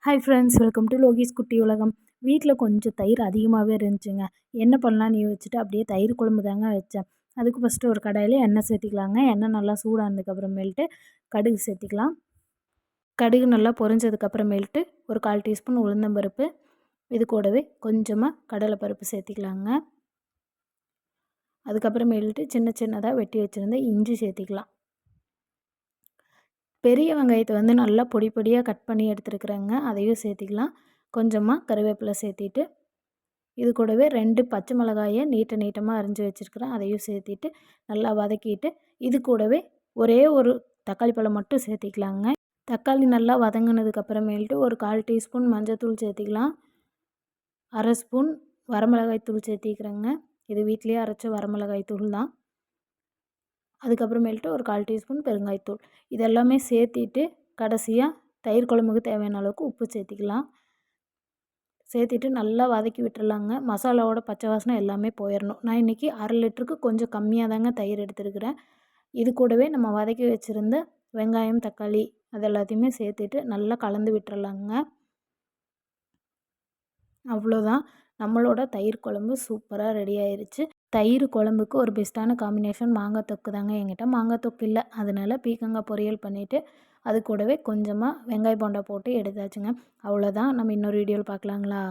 Hi friends, welcome to லோகிஸ் குட்டி உலகம். வீட்டில் கொஞ்சம் தயிர் அதிகமாகவே இருந்துச்சுங்க. என்ன பண்ணலான்னு யோசிச்சுட்டு அப்படியே தயிர் குழம்பு தாங்க வச்சேன். அதுக்கு ஃபஸ்ட்டு ஒரு கடாயில் எண்ணெய் சேர்த்திக்கலாங்க. எண்ணெய் நல்லா சூடானதுக்கப்புறமேல்ட்டு கடுகு சேர்த்திக்கலாம். கடுகு நல்லா பொரிஞ்சதுக்கப்புறமேல்ட்டு ஒரு 1/4 டீஸ்பூன் உளுந்தம்பருப்பு, இது கூடவே கொஞ்சமாக கடலைப்பருப்பு சேர்த்திக்கலாங்க. அதுக்கப்புறமேல்ட்டு சின்ன சின்னதாக வெட்டி வச்சுருந்த இஞ்சி சேர்த்திக்கலாம். பெரிய வெங்காயத்தை நல்லா பொடி பொடியாக கட் பண்ணி எடுத்துருக்குறேங்க. அதையும் சேர்த்திக்கலாம். கொஞ்சமாக கருவேப்பிலை சேர்த்திட்டு, இது கூடவே 2 பச்சை மிளகாயை நீட்டமாக அரிஞ்சு வச்சுருக்கிறேன். அதையும் சேர்த்திட்டு நல்லா வதக்கிட்டு, இது கூடவே ஒரே ஒரு தக்காளி பழம் மட்டும் சேர்த்திக்கலாங்க. தக்காளி நல்லா வதங்கினதுக்கப்புறமேல்ட்டு ஒரு 1/4 டீஸ்பூன் மஞ்சள்தூள் சேர்த்திக்கலாம். 1/2 ஸ்பூன் வரமிளகாய் தூள் சேர்த்திக்கிறேங்க. இது வீட்டிலேயே அரைச்ச வரமிளகாய் தூள் தான். அதுக்கப்புறமேல்ட்டு ஒரு 1/4 டீஸ்பூன் பெருங்காயத்தூள் இதெல்லாமே சேர்த்திட்டு கடைசியாக தயிர் குழம்புக்கு தேவையான அளவுக்கு உப்பு சேர்த்திக்கலாம். சேர்த்திட்டு நல்லா வதக்கி விட்டுறலாங்க. மசாலாவோட பச்சை வாசனை எல்லாமே போயிடணும். நான் இன்றைக்கி 1/2 லிட்டருக்கு கொஞ்சம் கம்மியாக தாங்க தயிர் எடுத்துருக்கிறேன். இது கூடவே நம்ம வதக்கி வச்சுருந்த வெங்காயம், தக்காளி அது எல்லாத்தையுமே சேர்த்துட்டு நல்லா கலந்து விட்டுறலாங்க. அவ்வளோதான், நம்மளோட தயிர் குழம்பு சூப்பராக ரெடி ஆயிடுச்சு. தயிர் குழம்புக்கு ஒரு பெஸ்ட்டான காம்பினேஷன் மாங்காய் தொக்கு தாங்க. என்கிட்ட மாங்காய் தொக்கு இல்லை, அதனால் பீக்கங்காய் பொரியல் பண்ணிவிட்டு அது கூடவே கொஞ்சமாக வெங்காய போண்டா போட்டு எடுத்தாச்சுங்க. அவ்வளோதான், நம்ம இன்னொரு வீடியோவில் பார்க்கலாங்களா?